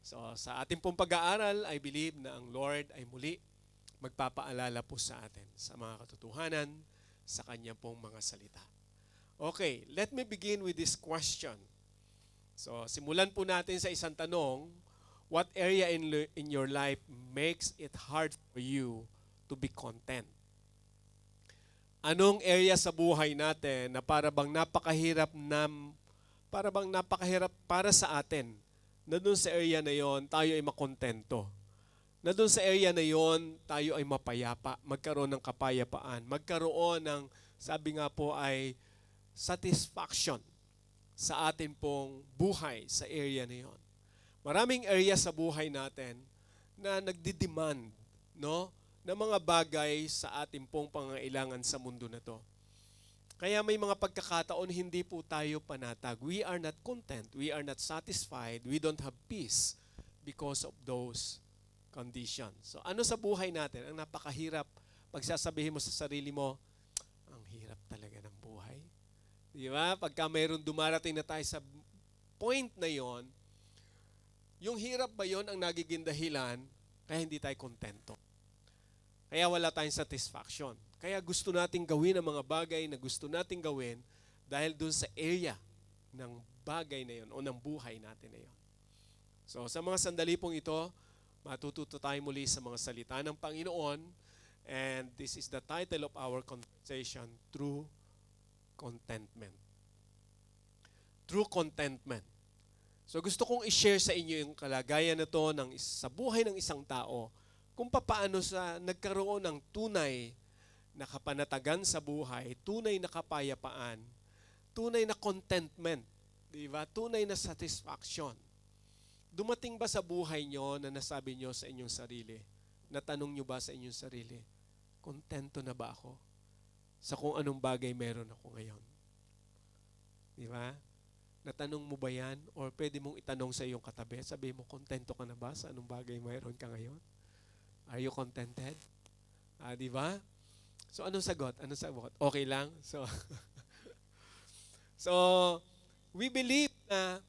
So sa ating pong pag-aaral, I believe na ang Lord ay muli magpapaalala po sa atin sa mga katotohanan sa kanya pong mga salita. Okay, let me begin with this question. So simulan po natin sa isang tanong, what area in your life makes it hard for you to be content? Anong area sa buhay natin na para bang napakahirap para sa atin na doon sa area na yon tayo ay makontento? Na doon sa area na yon tayo ay mapayapa, magkaroon ng kapayapaan, magkaroon ng, sabi nga po ay satisfaction sa atin pong buhay sa area na yon. Maraming area sa buhay natin na nagdi-demand, no, ng mga bagay sa ating pong pangailangan sa mundo na to. Kaya may mga pagkakataon hindi po tayo panatag. We are not content, we are not satisfied, we don't have peace because of those conditions. So ano sa buhay natin ang napakahirap pagsasabihin mo sa sarili mo, ang hirap talaga ng buhay. Di ba? Pagka mayroon dumarating na tayo sa point na yon, yung hirap ba yon ang nagiging dahilan kaya hindi tayo kontento? Kaya wala tayong satisfaction. Kaya gusto nating gawin ang mga bagay na gusto nating gawin dahil dun sa area ng bagay na yon o ng buhay natin na yon. So sa mga sandali pong ito, matututo tayo muli sa mga salita ng Panginoon, and this is the title of our conversation, True Contentment. True Contentment. So gusto kong i-share sa inyo yung kalagayan na to sa buhay ng isang tao, kung paano sa nagkaroon ng tunay na kapanatagan sa buhay, tunay na kapayapaan, tunay na contentment, di ba? Tunay na satisfaction. Dumating ba sa buhay nyo na nasabi nyo sa inyong sarili, natanong nyo ba sa inyong sarili, kontento na ba ako sa kung anong bagay meron ako ngayon? Di ba? Natanong mo ba yan? Or pwede mong itanong sa iyong katabi, sabi mo, kontento ka na ba sa anong bagay meron ka ngayon? Are you contented? Di ba? So anong sagot? Anong sagot? Okay lang? So we believe na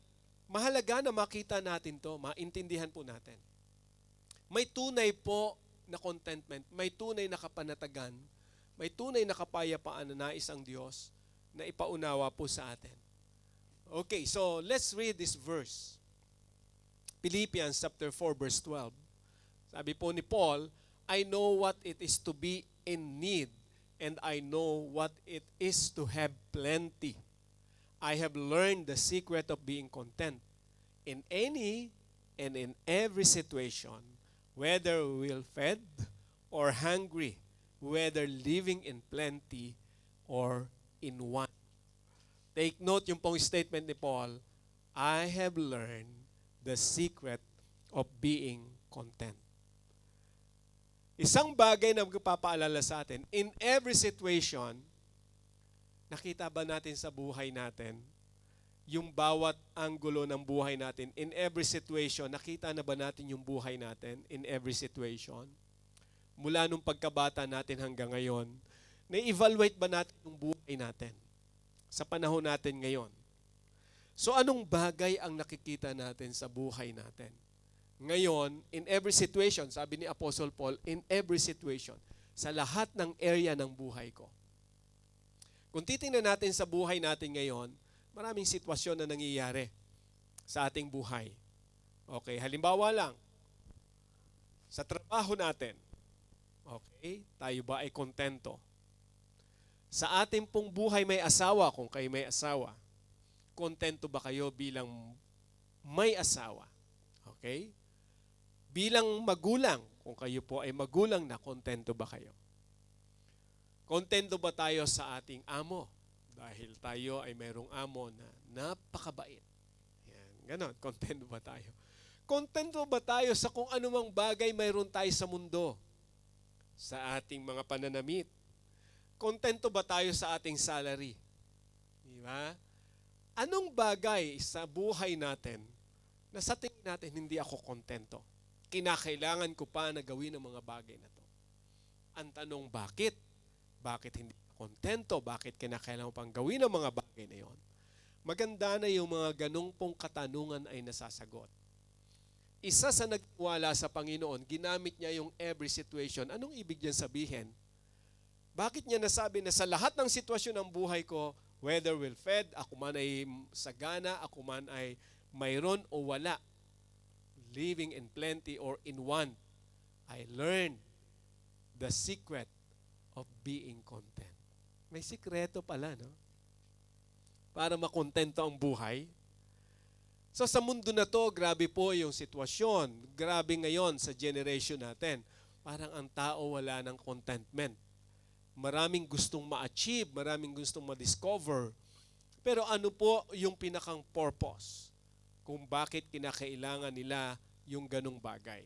mahalaga na makita natin to, maintindihan po natin. May tunay po na contentment, may tunay na kapanatagan, may tunay na kapayapaan na nais ang Diyos na ipaunawa po sa atin. Okay, so let's read this verse. Philippians chapter 4 verse 12. Sabi po ni Paul, I know what it is to be in need, and I know what it is to have plenty. I have learned the secret of being content in any and in every situation, whether well fed or hungry, whether living in plenty or in want. Take note yung pong statement ni Paul, I have learned the secret of being content. Isang bagay na magpapaalala sa atin, in every situation, nakita ba natin sa buhay natin, yung bawat anggulo ng buhay natin, in every situation, nakita na ba natin yung buhay natin, in every situation? Mula nung pagkabata natin hanggang ngayon, na-evaluate ba natin yung buhay natin sa panahon natin ngayon? So anong bagay ang nakikita natin sa buhay natin? Ngayon, in every situation, sabi ni Apostle Paul, in every situation, sa lahat ng area ng buhay ko. Kung titingnan natin sa buhay natin ngayon, maraming sitwasyon na nangyayari sa ating buhay. Okay, halimbawa lang, sa trabaho natin, okay, tayo ba ay kontento? Sa ating pong buhay may asawa, kung kayo may asawa, kontento ba kayo bilang may asawa? Okay? Bilang magulang, kung kayo po ay magulang na, kontento ba kayo? Kontento ba tayo sa ating amo? Dahil tayo ay mayroong amo na napakabait. Yan, ganon, kontento ba tayo? Kontento ba tayo sa kung anumang bagay mayroon tayo sa mundo? Sa ating mga pananamit? Kontento ba tayo sa ating salary? Di ba? Anong bagay sa buhay natin na sa tingin natin hindi ako kontento? Kinakailangan ko pa na gawin ang mga bagay na to. Ang tanong, bakit? Bakit hindi kontento? Bakit kinakailangan mo pang gawin ang mga bagay na yon? Maganda na yung mga ganong pong katanungan ay nasasagot. isa sa nagtiwala sa Panginoon, ginamit niya yung every situation. Anong ibig niyan sabihin? Bakit niya nasabi na sa lahat ng sitwasyon ng buhay ko, whether well fed, ako man ay sagana, ako man ay mayroon o wala, living in plenty or in want, I learned the secret of being content. May sikreto pala, no? Para makontento ang buhay. So sa mundo na to, grabe po yung sitwasyon. Grabe ngayon sa generation natin. Parang ang tao wala ng contentment. Maraming gustong ma-achieve, maraming gustong ma-discover. Pero ano po yung pinakang purpose kung bakit kinakailangan nila yung ganong bagay?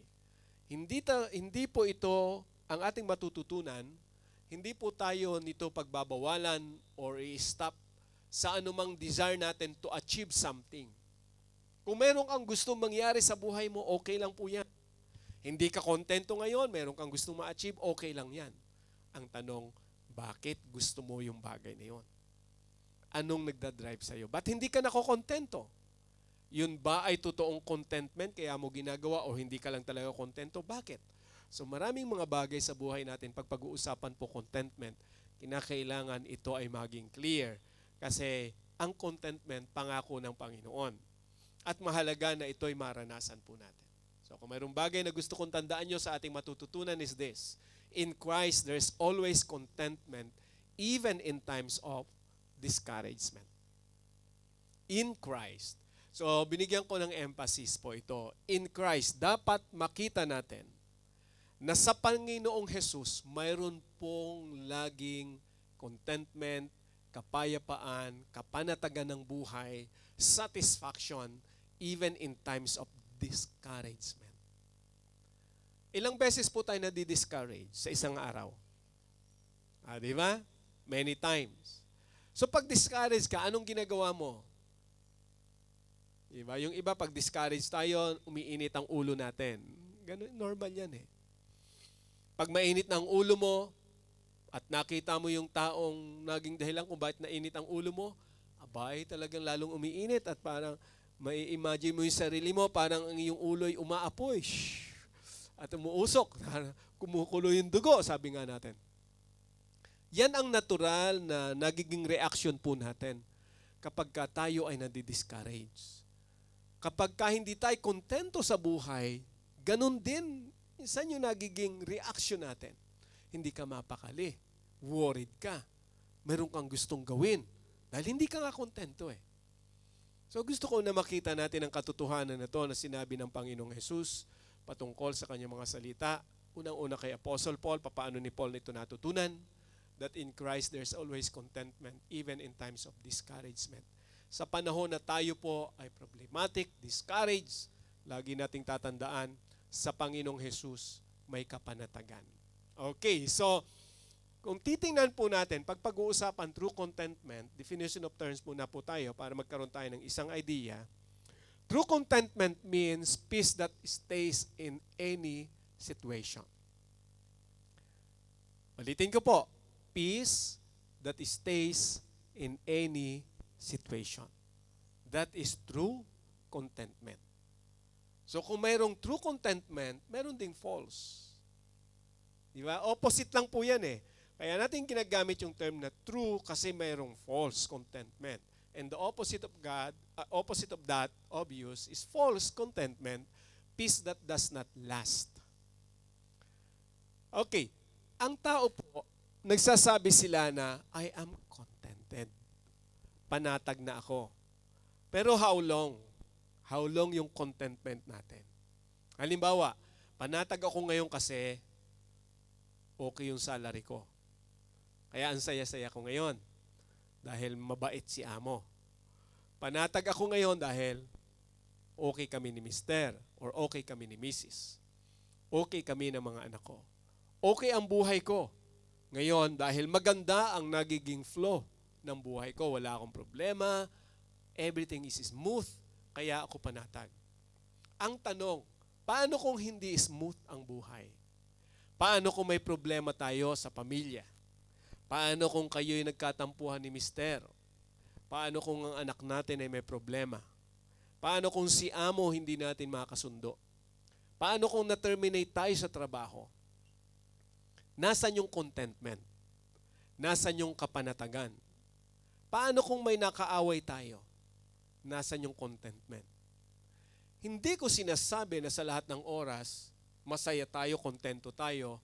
Hindi po ito ang ating matututunan. Hindi po tayo nito pagbabawalan or i-stop sa anumang desire natin to achieve something. Kung meron kang gustong mangyari sa buhay mo, okay lang po yan. Hindi ka kontento ngayon, meron kang gustong ma-achieve, okay lang yan. Ang tanong, bakit gusto mo yung bagay na yun? Anong nagdadrive sa'yo? Ba't hindi ka nakokontento? Yun ba ay totoong contentment kaya mo ginagawa o hindi ka lang talaga kontento? Bakit? So maraming mga bagay sa buhay natin, pag pag-uusapan po contentment, kinakailangan ito ay maging clear. Kasi ang contentment, pangako ng Panginoon. At mahalaga na ito'y maranasan po natin. So kung mayroong bagay na gusto kong tandaan nyo sa ating matututunan is this: in Christ, there's always contentment even in times of discouragement. In Christ. So binigyan ko ng emphasis po ito. In Christ, dapat makita natin na sa Panginoong Jesus, mayroon pong laging contentment, kapayapaan, kapanatagan ng buhay, satisfaction, even in times of discouragement. Ilang beses po tayo nadi-discourage sa isang araw? Di ba? Many times. So pag discourage ka, anong ginagawa mo? Diba? Yung iba pag discourage tayo, umiinit ang ulo natin. Ganun, normal yan eh. Pag mainit na ang ulo mo, at nakita mo yung taong naging dahilan kung bakit nainit ang ulo mo, abay talagang lalong umiinit at parang mai-imagine mo yung sarili mo, parang ang iyong ulo'y umaapoy. At umuusok, kumukulo yung dugo, sabi nga natin. Yan ang natural na nagiging reaction po natin kapag ka tayo ay nadi-discourage. Kapag ka hindi tayo kontento sa buhay, ganun din, minsan yung nagiging reaction natin. Hindi ka mapakali, worried ka, meron kang gustong gawin, dahil hindi ka nga kontento eh. So gusto ko na makita natin ang katotohanan na to na sinabi ng Panginoong Jesus patungkol sa kanyang mga salita. Unang-una kay Apostle Paul, paano ni Paul ito natutunan? That in Christ there's always contentment even in times of discouragement. Sa panahon na tayo po ay problematic, discouraged, lagi nating tatandaan, sa Panginoong Jesus may kapanatagan. Okay, so kung titingnan po natin, pag pag-uusapan true contentment, definition of terms muna po tayo para magkaroon tayo ng isang idea. True contentment means peace that stays in any situation. Ulitin ko po, peace that stays in any situation. That is true contentment. So kung mayroong true contentment, mayroon ding false. Di ba? Opposite lang po yan eh. Kaya natin ginagamit yung term na true kasi mayroong false contentment. And the opposite of that, obvious, is false contentment, peace that does not last. Okay, ang tao po, nagsasabi sila na, I am contented. Panatag na ako. Pero how long? How long yung contentment natin? Halimbawa, panatag ako ngayon kasi okay yung salary ko. Kaya ang saya-saya ko ngayon dahil mabait si amo. Panatag ako ngayon dahil okay kami ni mister or okay kami ni misis. Okay kami ng mga anak ko. Okay ang buhay ko ngayon dahil maganda ang nagiging flow ng buhay ko. Wala akong problema. Everything is smooth. Kaya ako panatag. Ang tanong, paano kung hindi smooth ang buhay? Paano kung may problema tayo sa pamilya? Paano kung kayo'y nagkatampuhan ni mister? Paano kung ang anak natin ay may problema? Paano kung si amo hindi natin makasundo? Paano kung na-terminate tayo sa trabaho? Nasaan yung contentment? Nasaan yung kapanatagan? Paano kung may nakaaway tayo? Nasaan yung contentment? Hindi ko sinasabi na sa lahat ng oras, masaya tayo, kontento tayo,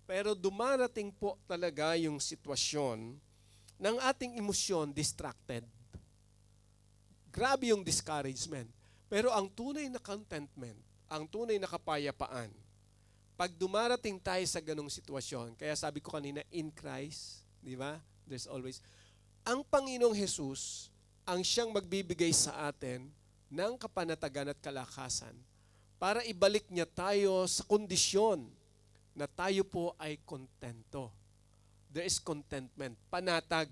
pero dumarating po talaga yung sitwasyon ng ating emosyon distracted. Grabe yung discouragement. Pero ang tunay na contentment, ang tunay na kapayapaan, pag dumarating tayo sa ganong sitwasyon, kaya sabi ko kanina, in Christ, di ba? There's always, ang Panginoong Jesus, ang siyang magbibigay sa atin ng kapanatagan at kalakasan para ibalik niya tayo sa kondisyon na tayo po ay kontento. There is contentment, panatag,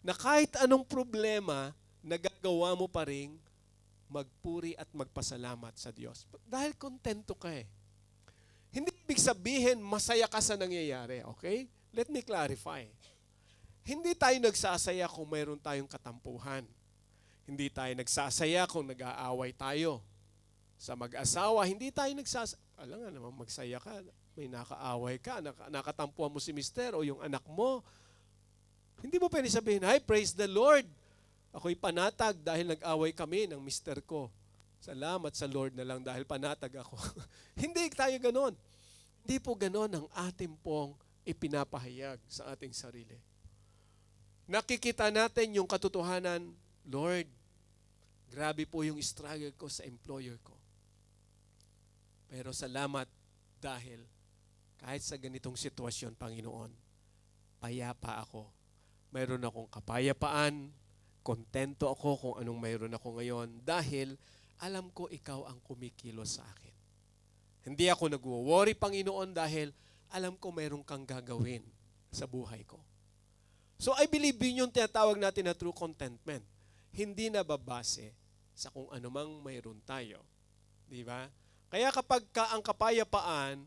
na kahit anong problema, nagagawa mo pa rin magpuri at magpasalamat sa Diyos. Dahil kontento ka eh. Hindi ibig sabihin masaya ka sa nangyayari, okay? Let me clarify. Hindi tayo nagsasaya kung mayroon tayong katampuhan. Hindi tayo nagsasaya kung nag-aaway tayo. Sa mag-asawa, hindi tayo nagsasaya. Alam nga naman, magsaya ka. May nakaaway ka, nakatampuhan mo si mister o yung anak mo. Hindi mo pwede sabihin, "Hi, praise the Lord. Ako'y panatag dahil nag-away kami ng mister ko. Salamat sa Lord na lang dahil panatag ako." Hindi tayo ganon. Hindi po ganon ang ating pong ipinapahayag sa ating sarili. Nakikita natin yung katotohanan, Lord, grabe po yung struggle ko sa employer ko. Pero salamat dahil kahit sa ganitong sitwasyon, Panginoon, payapa ako. Mayroon akong kapayapaan, kontento ako kung anong mayroon ako ngayon dahil alam ko ikaw ang kumikilos sa akin. Hindi ako nagwo-worry, Panginoon, dahil alam ko mayroon kang gagawin sa buhay ko. So I believe yun yung tinatawag natin na true contentment. Hindi nababase sa kung anumang mayroon tayo. Di ba? Kaya kapag ang kapayapaan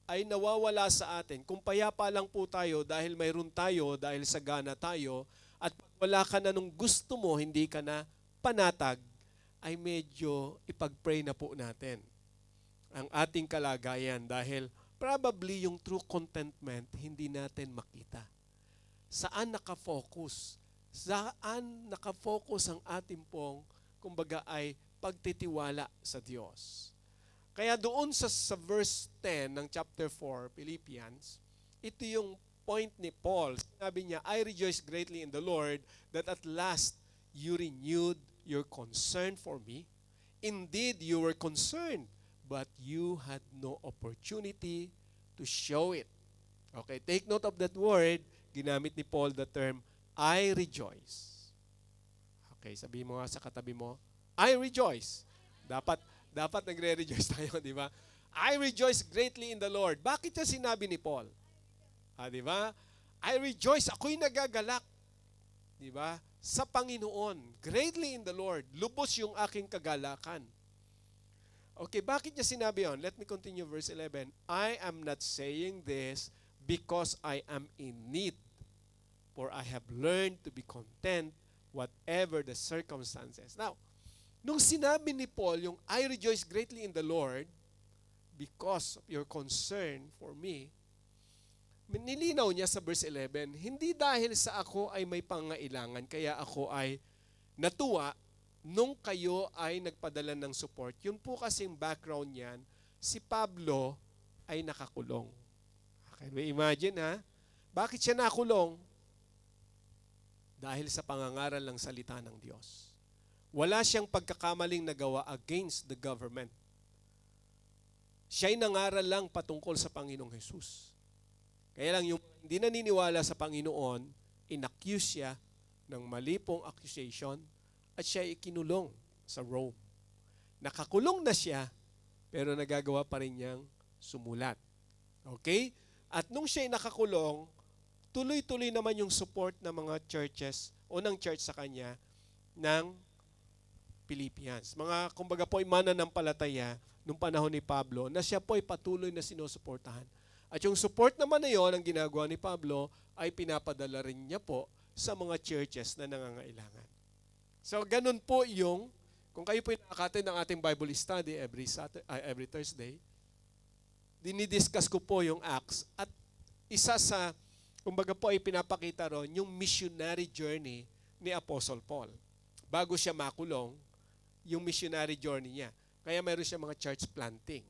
ay nawawala sa atin, kung payapa lang po tayo dahil mayroon tayo, dahil sagana tayo, at pag wala ka na nung gusto mo, hindi ka na panatag, ay medyo ipag-pray na po natin ang ating kalagayan dahil probably yung true contentment hindi natin makita. Saan nakafocus? Saan nakafocus ang ating pong, kumbaga ay pagtitiwala sa Diyos? Kaya doon sa verse 10 ng chapter 4, Philippians, ito yung point ni Paul. Sabi niya, "I rejoice greatly in the Lord that at last you renewed your concern for me. Indeed, you were concerned, but you had no opportunity to show it." Okay, take note of that word. Ginamit ni Paul the term, "I rejoice." Okay, sabihin mo nga sa katabi mo, "I rejoice." Dapat nagre-rejoice tayo, di ba? "I rejoice greatly in the Lord." Bakit niya sinabi ni Paul? Di ba? "I rejoice." Ako'y nagagalak. Di ba? Sa Panginoon. Greatly in the Lord. Lubos yung aking kagalakan. Okay, bakit niya sinabi yun? Let me continue verse 11. "I am not saying this because I am in need, for I have learned to be content whatever the circumstances." Now, nung sinabi ni Paul yung "I rejoice greatly in the Lord because of your concern for me," nilinaw niya sa verse 11, hindi dahil sa ako ay may pangailangan, kaya ako ay natuwa nung kayo ay nagpadala ng support. Yun po kasing background niyan, si Pablo ay nakakulong. Okay, may imagine ha? Bakit siya nakulong? Dahil sa pangangaral ng salita ng Diyos. Wala siyang pagkakamaling nagawa against the government. Siya'y nangaral lang patungkol sa Panginoong Jesus. Kaya lang yung hindi naniniwala sa Panginoon, inaccuse siya ng mali pong accusation at siya ikinulong sa Rome. Nakakulong na siya, pero nagagawa pa rin niyang sumulat. Okay? At nung siya'y nakakulong, tuloy-tuloy naman yung support ng mga churches o ng church sa kanya ng Philippians. Mga, kumbaga po, mananampalataya nung panahon ni Pablo na siya po ay patuloy na sinusuportahan. At yung support naman na yun, ang ginagawa ni Pablo, ay pinapadala rin niya po sa mga churches na nangangailangan. So, ganun po yung, Kung kayo po nakaka-attend ng ating Bible study every Thursday, dinidiscuss ko po yung Acts. At isa sa, kumbaga po ay pinapakita ron, yung missionary journey ni Apostle Paul. Bago siya makulong, yung missionary journey niya. Kaya mayroon siya mga church planting.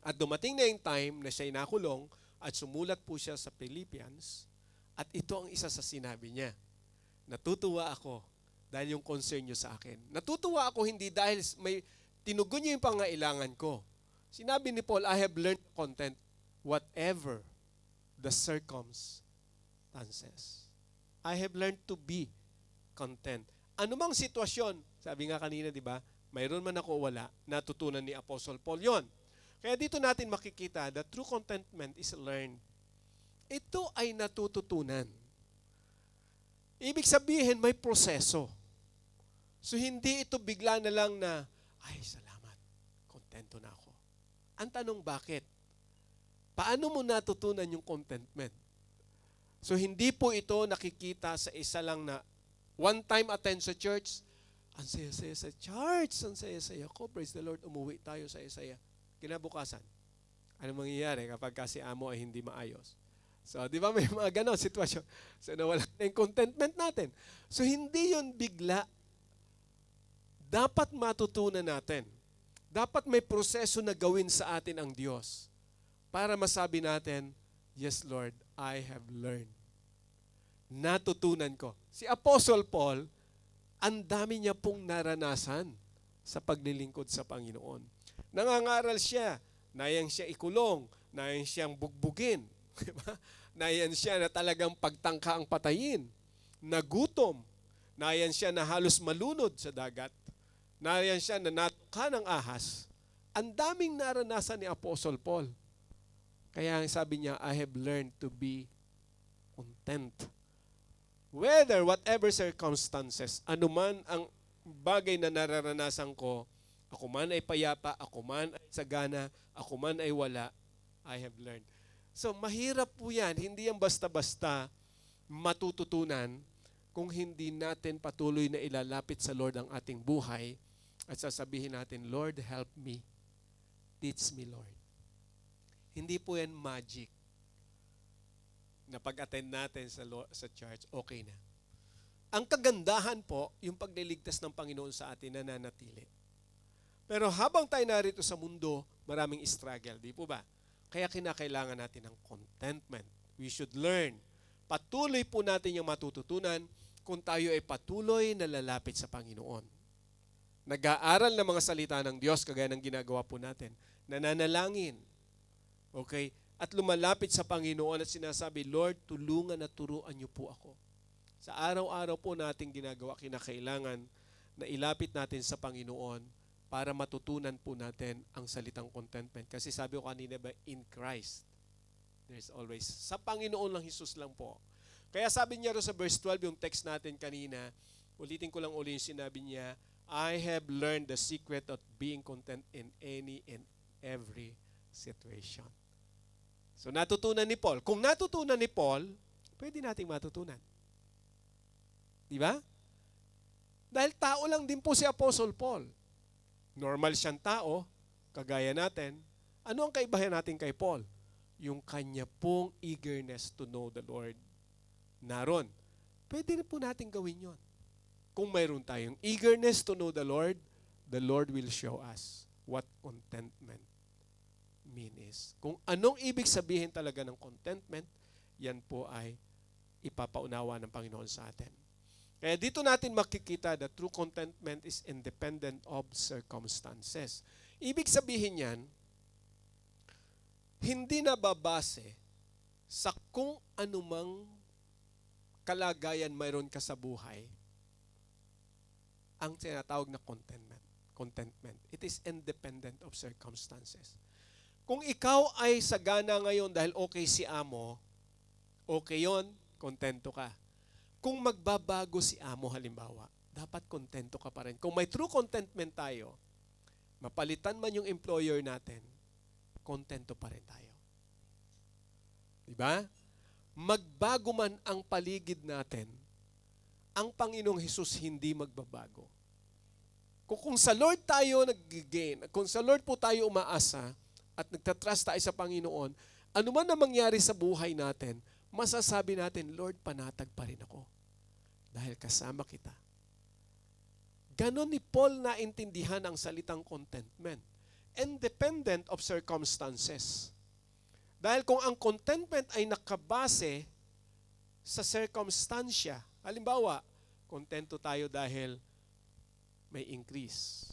At dumating na yung time na siya nakulong at sumulat po siya sa Philippians. At ito ang isa sa sinabi niya. Natutuwa ako dahil yung concern niyo sa akin. Natutuwa ako hindi dahil may tinugon niyo yung pangailangan ko. Sinabi ni Paul, I have learned content whatever the circumstances. I have learned to be content. Anumang sitwasyon, sabi nga kanina, di ba, mayroon man ako wala, natutunan ni Apostle Paul yon. Kaya dito natin makikita that true contentment is learned. Ito ay natututunan. Ibig sabihin, may proseso. So, hindi ito bigla na lang na, ay, salamat, kontento na ako. Ang tanong, bakit? Paano mo natutunan yung contentment? So, hindi po ito nakikita sa isa lang na one-time attend sa church, ang saya-saya sa church, ang saya-saya ko, praise the Lord, umuwi tayo sa saya. Kinabukasan, ano mangyayari kapag kasi amo ay hindi maayos? So, di ba may mga ganon sitwasyon? So, nawala na yung contentment natin. So, hindi yun bigla. Dapat matutunan natin. Dapat may proseso na gawin sa atin ang Diyos para masabi natin, yes, Lord, I have learned. Natutunan ko. Si Apostle Paul, ang dami niya pong naranasan sa paglilingkod sa Panginoon. Nangangaral siya, nayang siya ikulong, nayang siyang bugbugin, nayan siya na talagang pagtangka ang patayin, nagutom, nayan siya na halos malunod sa dagat, nayan siya na natuka ng ahas. Ang daming naranasan ni Apostle Paul. Kaya sabi niya, I have learned to be content. Whatever circumstances, anuman ang bagay na nararanasan ko, ako man ay payapa, ako man ay sagana, ako man ay wala, I have learned. So, mahirap po yan. Hindi yan basta-basta matututunan kung hindi natin patuloy na ilalapit sa Lord ang ating buhay at sasabihin natin, Lord, help me. Teach me, Lord. Hindi po yan magic na pag-attend natin sa church, okay na. Ang kagandahan po, yung pagliligtas ng Panginoon sa atin na nanatili. Pero habang tayo narito sa mundo, maraming struggle, di po ba? Kaya kinakailangan natin ng contentment. We should learn. Patuloy po natin yung matututunan kung tayo ay patuloy na lalapit sa Panginoon. Nag-aaral ng mga salita ng Diyos, kagaya ng ginagawa po natin. Nananalangin. Okay? At lumalapit sa Panginoon at sinasabi, Lord, tulungan at turuan niyo po ako. Sa araw-araw po natin ginagawa, kinakailangan na ilapit natin sa Panginoon para matutunan po natin ang salitang contentment. Kasi sabi ko kanina ba, in Christ, there's always, sa Panginoon lang, Jesus lang po. Kaya sabi niya ro sa verse 12, yung text natin kanina, ulitin ko lang uli yung sinabi niya, I have learned the secret of being content in any and every situation. So natutunan ni Paul. Kung natutunan ni Paul, pwede nating matutunan. Di ba? Dahil tao lang din po si Apostle Paul. Normal siyang tao, kagaya natin. Ano ang kaibahan natin kay Paul? Yung kanya pong eagerness to know the Lord. Naron. Pwede na po natin gawin yon. Kung mayroon tayong eagerness to know the Lord will show us what contentment is. Kung anong ibig sabihin talaga ng contentment, yan po ay ipapaunawa ng Panginoon sa atin. Kaya dito natin makikita that true contentment is independent of circumstances. Ibig sabihin yan, hindi nababase sa kung anumang kalagayan mayroon ka sa buhay ang tinatawag na contentment. It is independent of circumstances. Kung ikaw ay sagana ngayon dahil okay si amo, okay yon, kontento ka. Kung magbabago si amo halimbawa, dapat kontento ka pa rin. Kung may true contentment tayo, mapalitan man yung employer natin, kontento pa rin tayo. Diba? Magbago man ang paligid natin, ang Panginoong Hesus hindi magbabago. Kung sa Lord tayo nag-gain, kung sa Lord po tayo umaasa at nagtatrust tayo sa Panginoon, ano man na mangyari sa buhay natin, masasabi natin, Lord, panatag pa rin ako dahil kasama kita. Ganon ni Paul naintindihan ang salitang contentment. Independent of circumstances. Dahil kung ang contentment ay nakabase sa circumstansya, halimbawa, kontento tayo dahil may increase,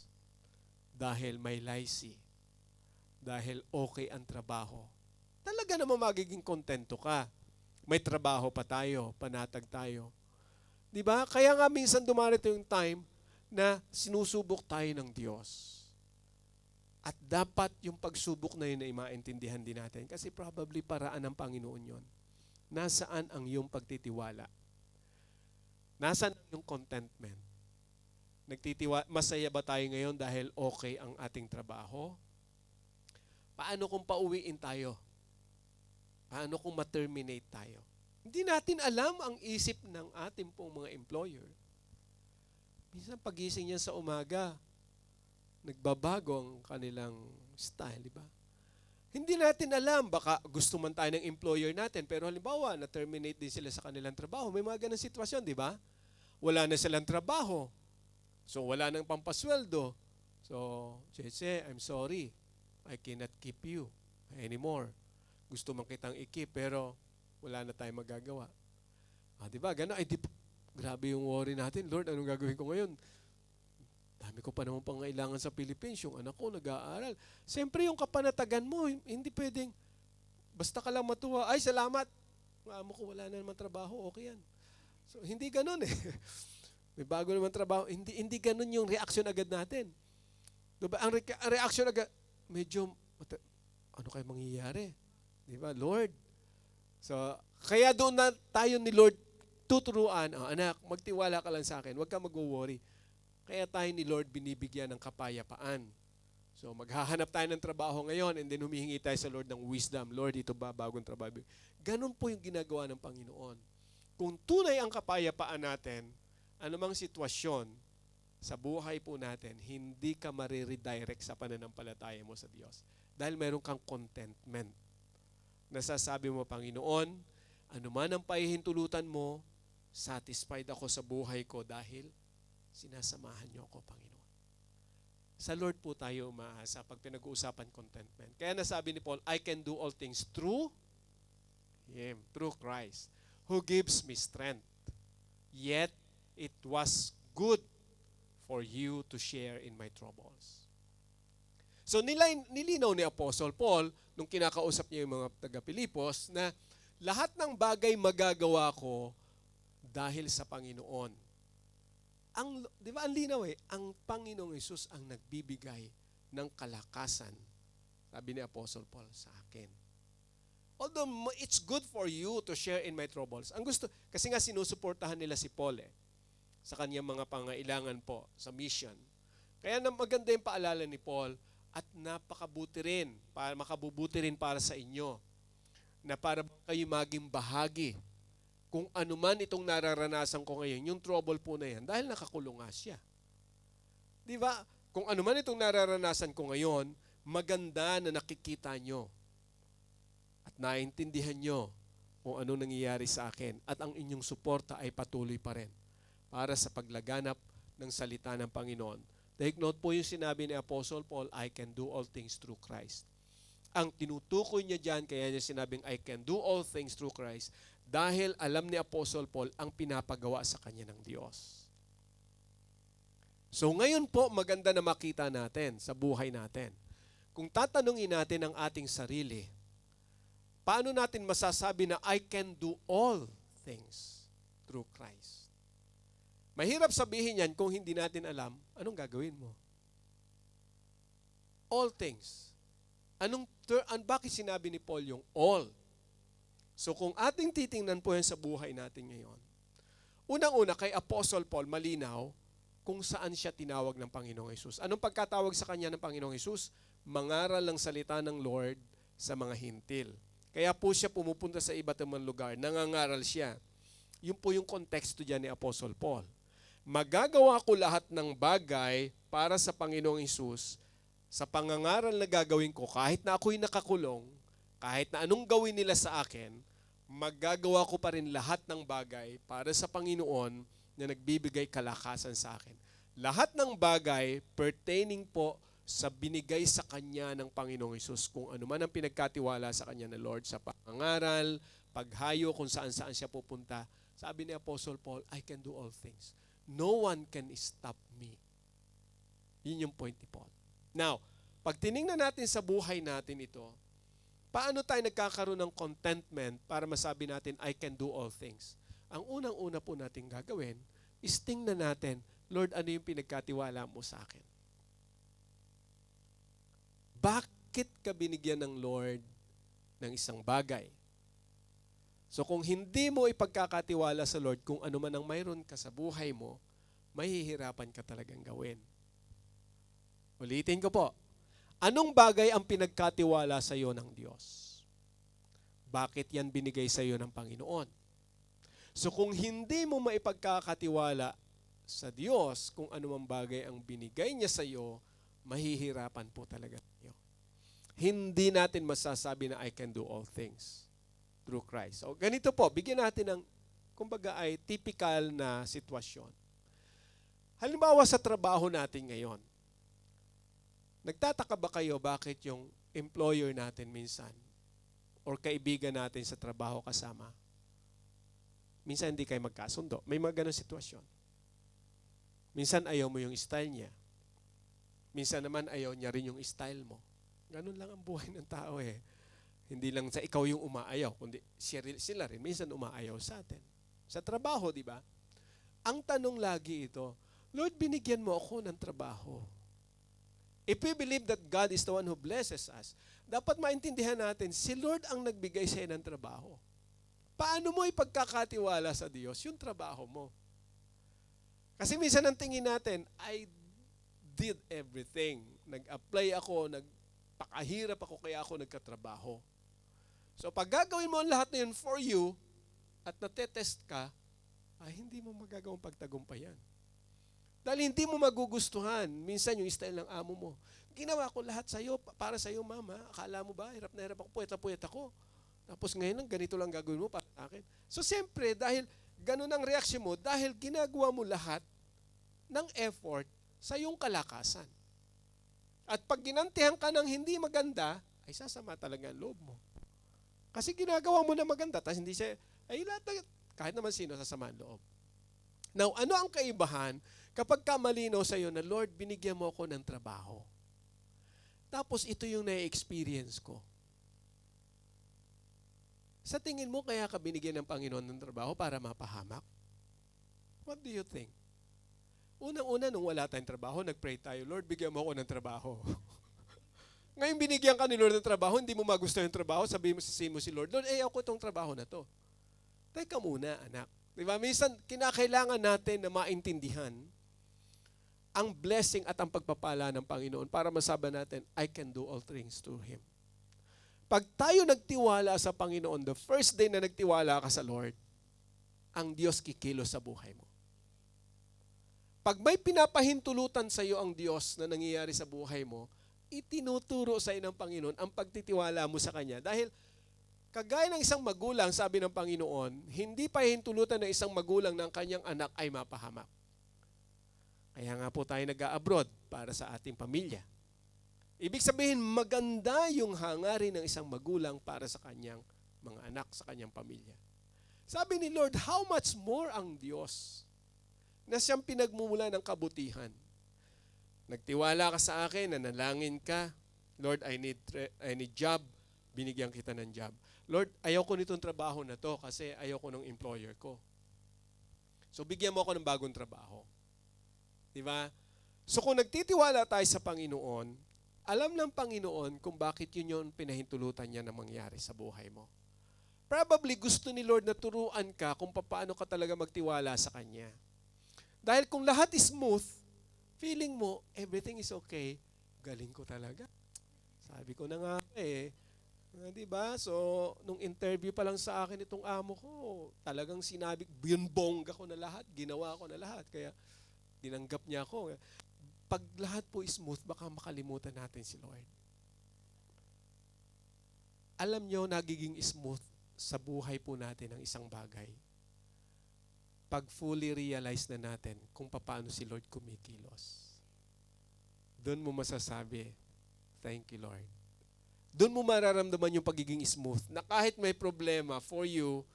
dahil may laisi, dahil okay ang trabaho. Talaga naman magiging kontento ka. May trabaho pa tayo, panatag tayo. Di ba? Kaya nga minsan dumarito yung time na sinusubok tayo ng Diyos. At dapat yung pagsubok na yun ay maintindihan din natin. Kasi probably paraan ng Panginoon yon. Nasaan ang iyong pagtitiwala? Nasaan ang iyong contentment? Masaya ba tayo ngayon dahil okay ang ating trabaho? Paano kung pauwiin tayo? Paano kung ma-terminate tayo? Hindi natin alam ang isip ng ating pong mga employer. Minsan pagising niya sa umaga, nagbabago ang kanilang style, di ba? Hindi natin alam, baka gusto man tayo ng employer natin, pero halimbawa, na-terminate din sila sa kanilang trabaho. May mga ganang sitwasyon, di ba? Wala na silang trabaho. So, wala nang pampasweldo. So, Cheche, I'm sorry. I cannot keep you anymore. Gusto man kitang i-keep, pero wala na tayong magagawa. Di ba? Gano'n, grabe yung worry natin. Lord, anong gagawin ko ngayon? Dami ko pa naman pangailangan sa Philippines. Yung anak ko nag-aaral. Siyempre yung kapanatagan mo, hindi pwedeng, basta ka lang matuwa, ay salamat. Amo ko, wala na naman trabaho, okay yan. So, hindi ganun eh. May bago naman trabaho. Hindi ganun yung reaksyon agad natin. Diba? Ang reaksyon agad, medyo, ano kayo mangyayari? Diba? Lord. So, kaya doon na tayo ni Lord tuturuan, anak, magtiwala ka lang sa akin, huwag ka mag-worry. Kaya tayo ni Lord binibigyan ng kapayapaan. So maghahanap tayo ng trabaho ngayon and then humihingi tayo sa Lord ng wisdom. Lord, ito ba bagong trabaho? Ganon po yung ginagawa ng Panginoon. Kung tunay ang kapayapaan natin, anumang sitwasyon sa buhay po natin, hindi ka mariredirect sa pananampalataya mo sa Diyos. Dahil meron kang contentment. Nasasabi mo, Panginoon, anuman ang pahihintulutan mo, satisfied ako sa buhay ko dahil sinasamahan niyo ako, Panginoon. Sa Lord po tayo umaasa pag pinag-uusapan contentment. Kaya nasabi ni Paul, I can do all things through Him, through Christ, who gives me strength. Yet, it was good for you to share in my troubles. So, nilinaw ni Apostle Paul, nung kinakausap niya yung mga taga-Pilipos, na lahat ng bagay magagawa ko dahil sa Panginoon. Di ba ang linaw ang Panginoong Hesus ang nagbibigay ng kalakasan, sabi ni Apostle Paul sa akin. Although it's good for you to share in my troubles. Ang gusto, kasi nga sinusuportahan nila si Paul sa kanyang mga pangailangan po sa mission. Kaya maganda yung paalala ni Paul at napakabuti rin, makabubuti rin para sa inyo na para kayo maging bahagi. Kung ano man itong nararanasan ko ngayon, yung trouble po na yan, dahil nakakulong nga siya. Di ba? Kung ano man itong nararanasan ko ngayon, maganda na nakikita nyo at naintindihan nyo kung ano nangyayari sa akin at ang inyong suporta ay patuloy pa rin para sa paglaganap ng salita ng Panginoon. Take note po yung sinabi ni Apostle Paul, I can do all things through Christ. Ang tinutukoy niya dyan, kaya niya sinabing, I can do all things through Christ, dahil alam ni Apostle Paul ang pinapagawa sa kanya ng Diyos. So ngayon po, maganda na makita natin sa buhay natin. Kung tatanungin natin ang ating sarili, paano natin masasabi na I can do all things through Christ? Mahirap sabihin yan kung hindi natin alam, anong gagawin mo? All things. Bakit sinabi ni Paul yung all? So kung ating titingnan po yan sa buhay natin ngayon, unang-una kay Apostle Paul, malinaw kung saan siya tinawag ng Panginoong Hesus. Anong pagkatawag sa kanya ng Panginoong Hesus? Mangaral ng salita ng Lord sa mga hintil. Kaya po siya pumupunta sa iba't ibang lugar, nangangaral siya. Yun po yung konteksto dyan ni Apostle Paul. Magagawa ko lahat ng bagay para sa Panginoong Hesus sa pangangaral na gagawin ko kahit na ako'y nakakulong, kahit na anong gawin nila sa akin, magagawa ko pa rin lahat ng bagay para sa Panginoon na nagbibigay kalakasan sa akin. Lahat ng bagay pertaining po sa binigay sa Kanya ng Panginoong Hesus, kung ano man ang pinagkatiwala sa Kanya na Lord, sa pangangaral, paghayo, kung saan-saan siya pupunta. Sabi ni Apostle Paul, I can do all things. No one can stop me. Yun yung point ni Paul. Now, pag tiningnan natin sa buhay natin ito, paano tayo nagkakaroon ng contentment para masabi natin, I can do all things? Ang unang-una po natin gagawin is tingnan natin, Lord, ano yung pinagkatiwala mo sa akin? Bakit ka binigyan ng Lord ng isang bagay? So kung hindi mo ipagkakatiwala sa Lord kung ano man ang mayroon ka sa buhay mo, mahihirapan ka talagang gawin. Ulitin ko po, anong bagay ang pinagkatiwala sa iyo ng Diyos? Bakit yan binigay sa iyo ng Panginoon? So kung hindi mo maipagkakatiwala sa Diyos kung anumang bagay ang binigay niya sa iyo, mahihirapan po talaga tayo. Hindi natin masasabi na I can do all things through Christ. So ganito po, bigyan natin ng, kumbaga ay typical na sitwasyon. Halimbawa sa trabaho natin ngayon, nagtataka ba kayo bakit yung employer natin minsan or kaibigan natin sa trabaho kasama, minsan hindi kayo magkasundo? May mga ganun sitwasyon. Minsan ayaw mo yung style niya. Minsan naman ayaw niya rin yung style mo. Ganun lang ang buhay ng tao eh. Hindi lang sa ikaw yung umaayaw, kundi sila rin minsan umaayaw sa atin. Sa trabaho, di ba? Ang tanong lagi ito, Lord, binigyan mo ako ng trabaho. If we believe that God is the one who blesses us, dapat maintindihan natin, si Lord ang nagbigay sa'yo ng trabaho. Paano mo ipagkakatiwala sa Diyos yung trabaho mo? Kasi minsan ang tingin natin, I did everything. Nag-apply ako, nagpakahirap ako, kaya ako nagkatrabaho. So pag gagawin mo ang lahat na yun for you, at natetest ka, ay hindi mo magagawang pagtagumpayan. Dahil hindi mo magugustuhan, minsan yung style ng amo mo. Ginawa ko lahat sa'yo, para sa'yo mama, akala mo ba, hirap na hirap ako, puwet ako. Tapos ngayon lang, ganito lang gagawin mo para sa akin. So siyempre, dahil ganun ang reaksyon mo, dahil ginagawa mo lahat ng effort sa iyong kalakasan. At pag ginantihan ka ng hindi maganda, ay sasama talaga ang loob mo. Kasi ginagawa mo na maganda, tapos hindi siya, ay lahat, kahit naman sino sasama ang loob. Now, ano ang kaibahan kapag malinaw sa iyo na, Lord, binigyan mo ako ng trabaho. Tapos ito yung na-experience ko. Sa tingin mo, kaya ka binigyan ng Panginoon ng trabaho para mapahamak? What do you think? Unang-una, nung wala tayong trabaho, nag-pray tayo, Lord, bigyan mo ako ng trabaho. Ngayon binigyan ka ni Lord ng trabaho, hindi mo magustuhan yung trabaho, sabihin mo si Lord, Lord, ako itong trabaho na to. Teka muna, anak. Diba? Minsan, kinakailangan natin na maintindihan ang blessing at ang pagpapala ng Panginoon para masabi natin, I can do all things through Him. Pag tayo nagtiwala sa Panginoon, the first day na nagtiwala ka sa Lord, ang Diyos kikilos sa buhay mo. Pag may pinapahintulutan sa iyo ang Diyos na nangyayari sa buhay mo, itinuturo sa iyo ng Panginoon ang pagtitiwala mo sa Kanya. Dahil kagaya ng isang magulang, sabi ng Panginoon, hindi pahintulutan ng isang magulang ng kanyang anak ay mapahamak. Kaya nga po tayo nag-a-abroad para sa ating pamilya. Ibig sabihin, maganda yung hangarin ng isang magulang para sa kanyang mga anak, sa kanyang pamilya. Sabi ni Lord, how much more ang Diyos na siyang pinagmumula ng kabutihan. Nagtiwala ka sa akin, nanalangin ka, Lord, I need job, binigyan kita ng job. Lord, ayaw ko nitong trabaho na to kasi ayaw ko ng employer ko. So bigyan mo ako ng bagong trabaho. Diba? So kung nagtitiwala tayo sa Panginoon, alam ng Panginoon kung bakit yun yung pinahintulutan niya na mangyari sa buhay mo. Probably gusto ni Lord na turuan ka kung paano ka talaga magtiwala sa Kanya. Dahil kung lahat is smooth, feeling mo, everything is okay, galing ko talaga. Sabi ko na nga diba? So, nung interview pa lang sa akin itong amo ko, talagang sinabi, binbongga ko na lahat, ginawa ko na lahat. Kaya, tinanggap niya ako. Pag lahat po smooth, baka makalimutan natin si Lord. Alam nyo, nagiging smooth sa buhay po natin ang isang bagay. Pag fully realize na natin kung paano si Lord kumikilos. Doon mo masasabi, thank you, Lord. Doon mo mararamdaman yung pagiging smooth na kahit may problema for you,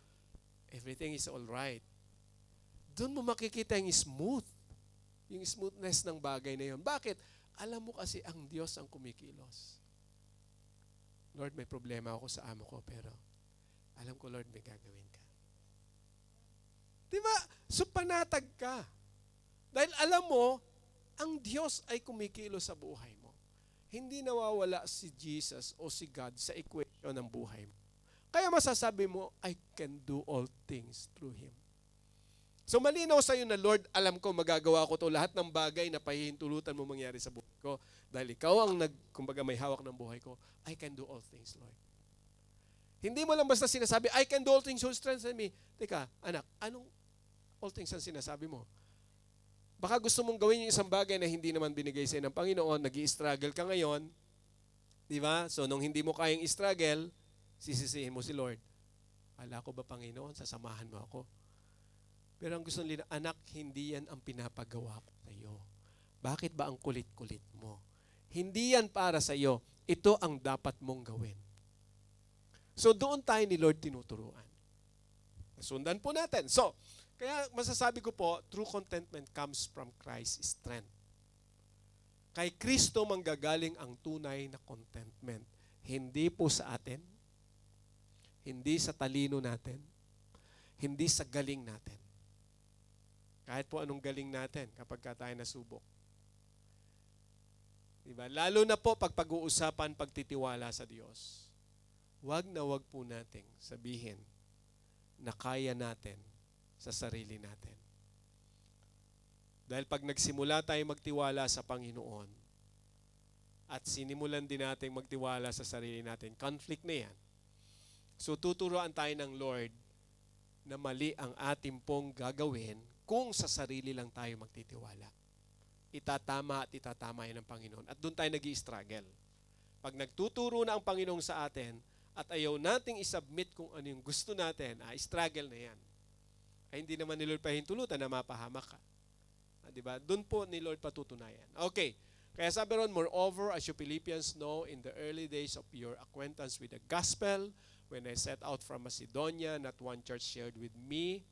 everything is all right. Doon mo makikita yung smooth. Yung smoothness ng bagay na yun. Bakit? Alam mo kasi ang Diyos ang kumikilos. Lord, may problema ako sa amo ko, pero alam ko, Lord, may gagawin ka. Diba? So panatag ka. Dahil alam mo, ang Diyos ay kumikilos sa buhay mo. Hindi nawawala si Jesus o si God sa equation ng buhay mo. Kaya masasabi mo, I can do all things through Him. So malinaw sa iyo na, Lord, alam ko magagawa ko to lahat ng bagay na pahihintulutan mo mangyari sa buhay ko. Dahil ikaw ang kumbaga may hawak ng buhay ko, I can do all things, Lord. Hindi mo lang basta sinasabi, I can do all things who strengthen me. Teka, anak, anong all things ang sinasabi mo? Baka gusto mong gawin yung isang bagay na hindi naman binigay sa'yo ng Panginoon, nag-i-struggle ka ngayon, di ba? So nung hindi mo kayang i-struggle, sisisihin mo si Lord. Ala ko ba, Panginoon, sasamahan mo ako? Pero ang gusto nila, anak, hindi yan ang pinapagawa ko sa iyo. Bakit ba ang kulit-kulit mo? Hindi yan para sa iyo. Ito ang dapat mong gawin. So doon tayo ni Lord tinuturuan. Sundan po natin. So, kaya masasabi ko po, true contentment comes from Christ's strength. Kay Kristo manggagaling ang tunay na contentment. Hindi po sa atin, hindi sa talino natin, hindi sa galing natin. Kahit po anong galing natin kapag tayo nasubok. Diba? Lalo na po pag pag-uusapan pagtitiwala sa Diyos. Wag na wag po nating sabihin na kaya natin sa sarili natin. Dahil pag nagsimula tayo magtiwala sa Panginoon at sinimulan din natin magtiwala sa sarili natin, conflict na yan. So tuturuan tayo ng Lord na mali ang ating pong gagawin kung sa sarili lang tayo magtitiwala. Itatama at itatama yan ng Panginoon. At doon tayo nag-i-struggle. Pag nagtuturo na ang Panginoon sa atin at ayaw nating isubmit kung ano yung gusto natin, struggle na yan. Ay hindi naman ni Lord pahintulutan na mapahamak ka. Diba? Doon po ni Lord patutunayan. Okay. Kaya sabi ron, moreover, as you Philippians know, in the early days of your acquaintance with the gospel, when I set out from Macedonia, not one church shared with me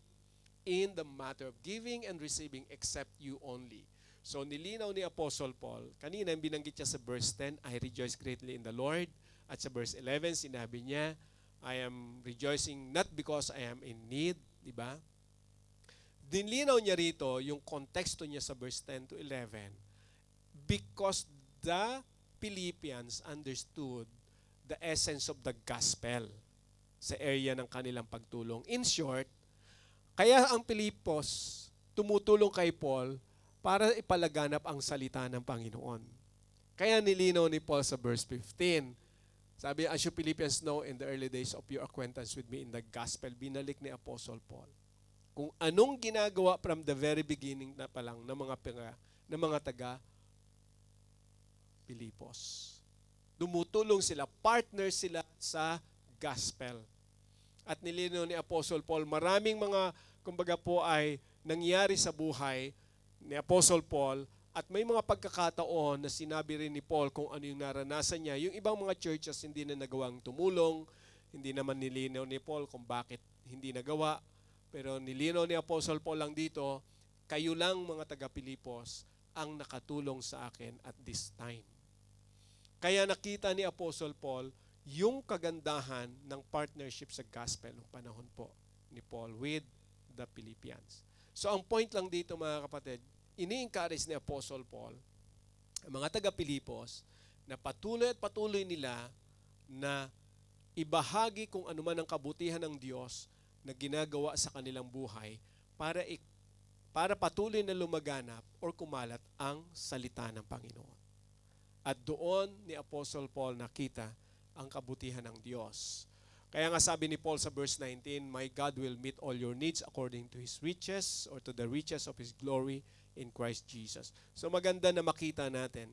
in the matter of giving and receiving except you only. So nilinaw ni Apostle Paul, kanina binanggit niya sa verse 10, I rejoice greatly in the Lord. At sa verse 11, sinabi niya, I am rejoicing not because I am in need, di ba? Dinlinaw niya rito yung konteksto niya sa verse 10 to 11 because the Philippians understood the essence of the gospel sa area ng kanilang pagtulong. In short, kaya ang Pilipos tumutulong kay Paul para ipalaganap ang salita ng Panginoon. Kaya nilinaw ni Paul sa verse 15. Sabi, as you Philippians know in the early days of your acquaintance with me in the gospel, binalik ni Apostle Paul kung anong ginagawa from the very beginning na pa lang ng mga taga Pilipos. Dumutulong sila, partner sila sa gospel. At nilinaw ni Apostle Paul, maraming mga, kumbaga po ay nangyari sa buhay ni Apostle Paul at may mga pagkakataon na sinabi rin ni Paul kung ano yung naranasan niya. Yung ibang mga churches hindi na nagawang tumulong, hindi naman nilinaw ni Paul kung bakit hindi nagawa. Pero nilinaw ni Apostle Paul lang dito, kayo lang mga taga-Pilipos ang nakatulong sa akin at this time. Kaya nakita ni Apostle Paul yung kagandahan ng partnership sa gospel ng panahon po ni Paul with the Philippians. So ang point lang dito mga kapatid, ini-encourage ni Apostle Paul ang mga taga-Pilipos na patuloy nila na ibahagi kung ano man ang kabutihan ng Diyos na ginagawa sa kanilang buhay para patuloy na lumaganap or kumalat ang salita ng Panginoon. At doon ni Apostle Paul nakita ang kabutihan ng Diyos. Kaya nga sabi ni Paul sa verse 19, my God will meet all your needs according to His riches or to the riches of His glory in Christ Jesus. So maganda na makita natin,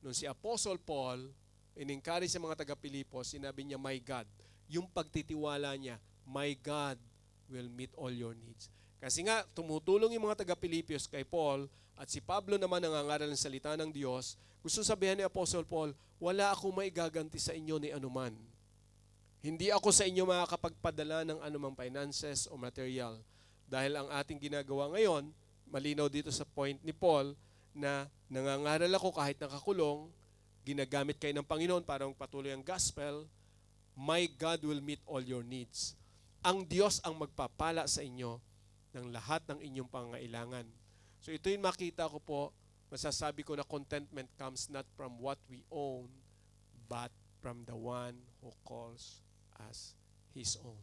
nung si Apostle Paul, in-encourage sa mga taga-Pilipos, sinabi niya, my God, yung pagtitiwala niya, my God will meet all your needs. Kasi nga, tumutulong yung mga taga-Pilipos kay Paul, at si Pablo naman nangangaral ng salita ng Diyos. Gusto sabihin ni Apostle Paul, wala akong maigaganti sa inyo ni anuman. Hindi ako sa inyo makakapagpadala ng anumang finances o material. Dahil ang ating ginagawa ngayon, malinaw dito sa point ni Paul, na nangangaral ako kahit nakakulong, ginagamit kayo ng Panginoon para patuloy ang gospel, my God will meet all your needs. Ang Diyos ang magpapala sa inyo ng lahat ng inyong pangailangan. So ito yung makita ko po, masasabi ko na contentment comes not from what we own, but from the one who calls us His own.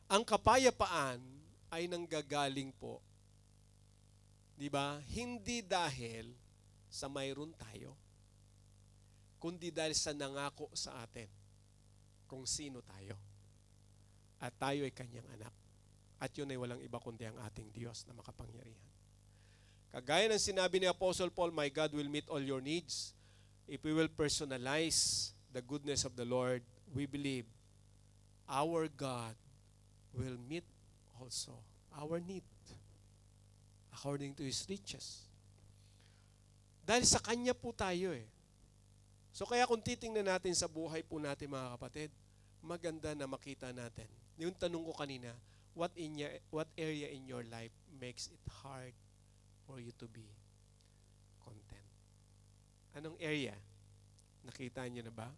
Ang kapayapaan ay nanggagaling po, di ba? Hindi dahil sa mayroon tayo, kundi dahil sa nangako sa atin kung sino tayo. At tayo ay kanyang anak. At yun ay walang iba kundi ang ating Diyos na makapangyarihan. Kagaya ng sinabi ni Apostle Paul, my God will meet all your needs. If we will personalize the goodness of the Lord, we believe our God will meet also our need according to His riches. Dahil sa Kanya po tayo eh. So kaya kung titingnan natin sa buhay po natin mga kapatid, maganda na makita natin. Yung tanong ko kanina, what area in your life makes it hard for you to be content? Anong area? Nakita niyo na ba?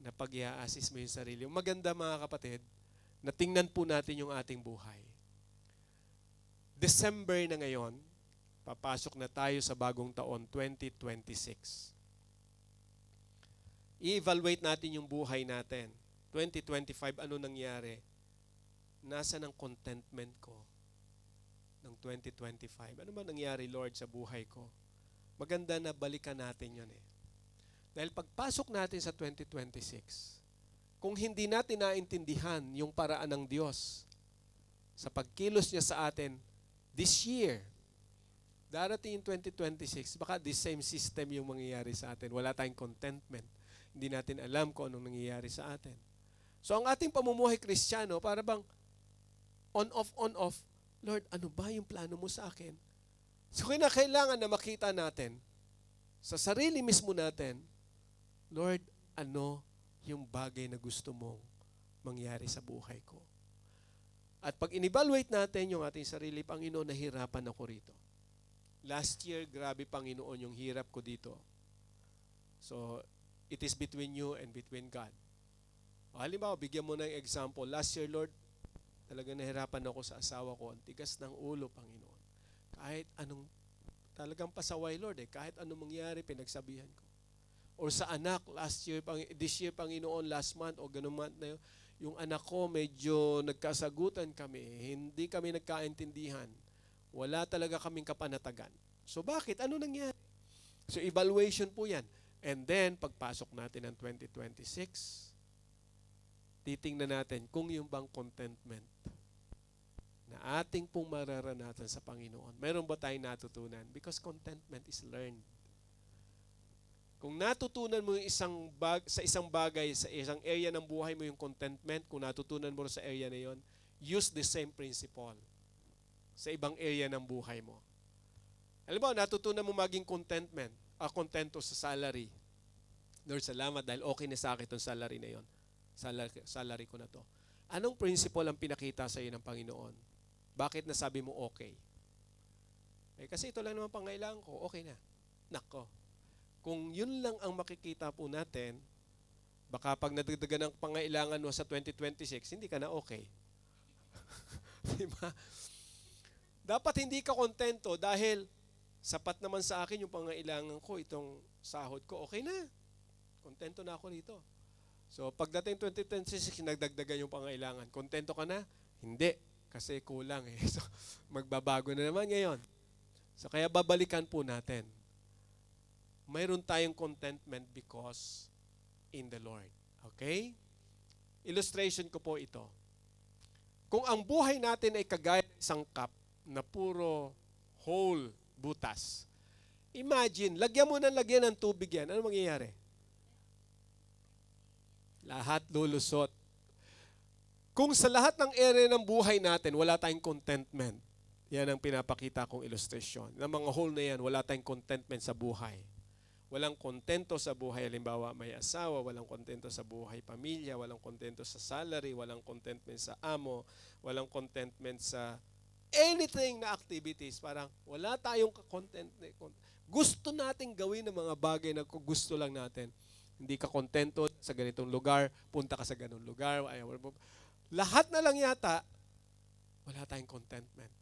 Na pag i-assist mo yung sarili. Maganda mga kapatid, na tingnan po natin yung ating buhay. December na ngayon, papasok na tayo sa bagong taon, 2026. I-evaluate natin yung buhay natin. 2025, ano nangyari? Nasa ng contentment ko ng 2025? Ano ba nangyari, Lord, sa buhay ko? Maganda na balikan natin yun eh. Dahil pagpasok natin sa 2026, kung hindi natin naintindihan yung paraan ng Diyos sa pagkilos niya sa atin this year, darating yung 2026, baka the same system yung mangyayari sa atin. Wala tayong contentment. Hindi natin alam kung anong nangyayari sa atin. So ang ating pamumuhay Kristiyano, para bang on off, Lord, ano ba yung plano mo sa akin? So kailangan na makita natin sa sarili mismo natin, Lord, ano yung bagay na gusto mong mangyari sa buhay ko? At pag in-evaluate natin yung ating sarili, Panginoon, nahirapan ako rito. Last year, grabe Panginoon yung hirap ko dito. So, it is between you and between God. O, halimbawa, bigyan mo na yung example. Last year, Lord, talaga nahirapan ako sa asawa ko. Ang tigas ng ulo, Panginoon. Kahit anong, talagang pasaway, Lord, kahit anong mangyari, pinagsabihan ko. Or sa anak, this year, Panginoon, last month, o ganun month na yun, yung anak ko, medyo nagkasagutan kami. Hindi kami nagkaintindihan. Wala talaga kaming kapanatagan. So bakit? Ano nangyari? So evaluation po yan. And then, pagpasok natin ng 2026, titingnan natin kung yung bang contentment na ating pong mararanasan sa Panginoon. Meron ba tayong natutunan? Because contentment is learned. Kung natutunan mo yung sa isang bagay, sa isang area ng buhay mo yung contentment, kung natutunan mo sa area na yon, use the same principle sa ibang area ng buhay mo. Alam mo, natutunan mo maging kontento sa salary. Lord, salamat dahil okay na sa akin itong salary na yon. Salary ko na to. Anong principle ang pinakita sa iyo ng Panginoon? Bakit nasabi mo okay? Kasi ito lang naman pangailangan ko, okay na. Nako. Kung yun lang ang makikita po natin, baka pag nadagdagan ng pangailangan mo sa 2026, hindi ka na okay. Diba? Dapat hindi ka kontento dahil sapat naman sa akin yung pangailangan ko, itong sahod ko, okay na. Kontento na ako dito. So pagdating 2026, nagdagdagan yung pangailangan. Kontento ka na? Hindi. Kasi kulang eh. So magbabago na naman ngayon. So kaya babalikan po natin. Mayroon tayong contentment because in the Lord. Okay? Illustration ko po ito. Kung ang buhay natin ay kagaya ng isang cup na puro whole butas. Imagine, lagyan mo ng lagyan ng tubig yan. Ano mangyayari? Lahat lulusot. Kung sa lahat ng area ng buhay natin, wala tayong contentment. Yan ang pinapakita kong ilustrasyon. Ng mga whole na yan, wala tayong contentment sa buhay. Walang kontento sa buhay. Halimbawa, may asawa, walang kontento sa buhay pamilya, walang kontento sa salary, walang contentment sa amo, walang contentment sa anything na activities. Parang wala tayong contentment. Gusto nating gawin ng mga bagay na gusto lang natin. Hindi ka kontento sa ganitong lugar, punta ka sa ganung lugar. Lahat na lang yata, wala tayong contentment.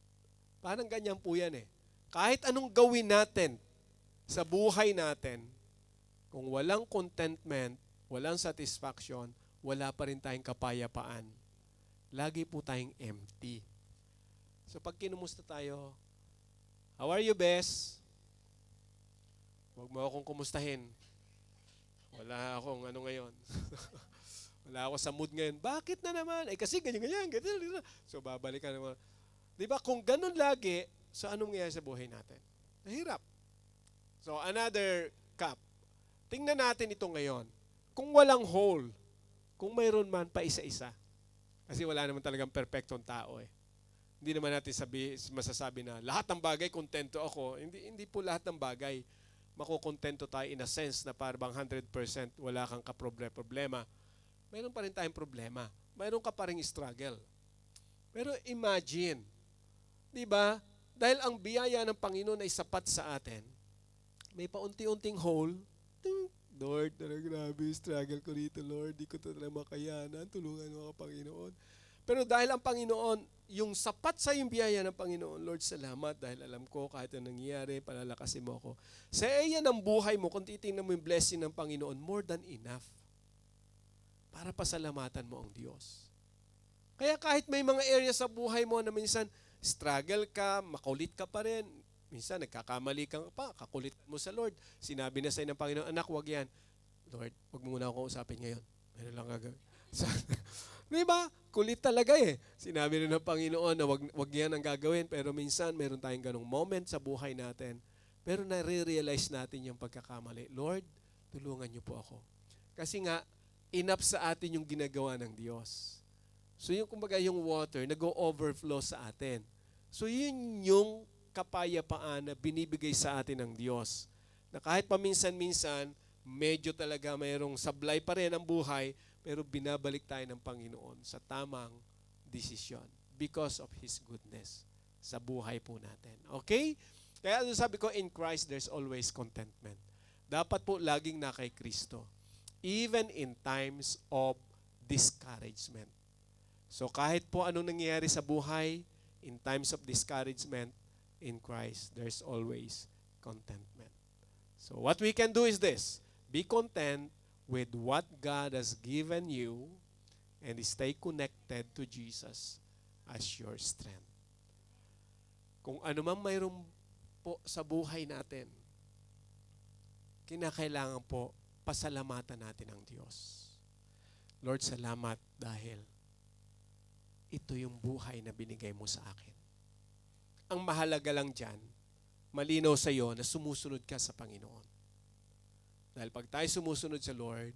Parang ganyan po yan eh. Kahit anong gawin natin sa buhay natin, kung walang contentment, walang satisfaction, wala pa rin tayong kapayapaan. Lagi po tayong empty. So pag kinumusta tayo, how are you, bes? Huwag mo akong kumustahin. Wala akong ano ngayon. Wala ako sa mood ngayon. Bakit na naman? Eh kasi ganyan. So babalik ka naman. Di ba kung ganun lagi, so anong nangyayari sa buhay natin? Nahirap. So another cup. Tingnan natin ito ngayon. Kung walang whole, kung mayroon man pa isa-isa. Kasi wala naman talagang perfectong tao eh. Hindi naman natin masasabi na lahat ng bagay kontento ako. Hindi po lahat ng bagay makukontento tayo in a sense na parang 100% wala kang kaproblema. Mayroon pa rin tayong problema. Mayroon ka pa rin struggle. Pero imagine, di ba? Dahil ang biyaya ng Panginoon ay sapat sa atin, may paunti-unting hole. Lord, grabe, struggle ko dito, Lord. Di ko ito talaga makayanan. Tulungan mo ako, Panginoon. Pero dahil ang Panginoon, yung sapat sa yung biyaya ng Panginoon, Lord, salamat dahil alam ko kahit anong nangyayari, palalakasin mo ako. Sa area ng buhay mo, kung titingnan mo yung blessing ng Panginoon, more than enough para pasalamatan mo ang Diyos. Kaya kahit may mga area sa buhay mo na minsan struggle ka, makulit ka pa rin, minsan nagkakamali ka pa, kakulit mo sa Lord. Sinabi na sa'yo ng Panginoon, anak, wag yan. Lord, wag mo muna akong usapin ngayon. Meron lang gagawin. Diba? Kulit talaga eh. Sinabi rin ng Panginoon na wag yan ang gagawin, pero minsan meron tayong ganong moment sa buhay natin, pero nare-realize natin yung pagkakamali. Lord, tulungan niyo po ako. Kasi nga, enough sa atin yung ginagawa ng Diyos. So yung kumbaga yung water, nag-overflow sa atin. So yun yung kapayapaan na binibigay sa atin ng Diyos. Na kahit paminsan-minsan, medyo talaga mayroong sablay pa rin ang buhay, pero binabalik tayo ng Panginoon sa tamang desisyon because of His goodness sa buhay po natin. Okay? Kaya sabi ko, in Christ, there's always contentment. Dapat po laging na kay Kristo. Even in times of discouragement. So kahit po anong nangyayari sa buhay, in times of discouragement, in Christ, there's always contentment. So what we can do is this, be content with what God has given you and stay connected to Jesus as your strength. Kung ano man mayroon po sa buhay natin, kinakailangan po pasalamatan natin ang Diyos. Lord, salamat dahil ito yung buhay na binigay mo sa akin. Ang mahalaga lang dyan, malinaw sa iyo na sumusunod ka sa Panginoon. Dahil pag tayo sumusunod sa Lord,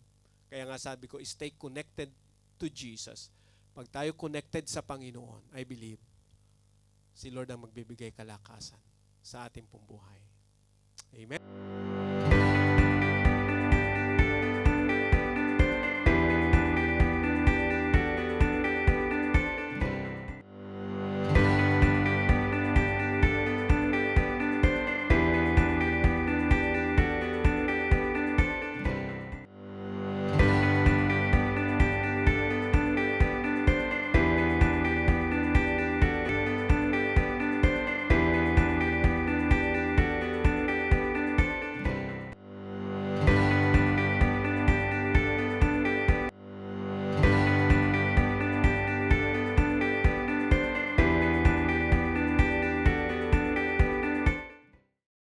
kaya nga sabi ko, stay connected to Jesus. Pag tayo connected sa Panginoon, I believe, si Lord ang magbibigay kalakasan sa ating pong buhay. Amen.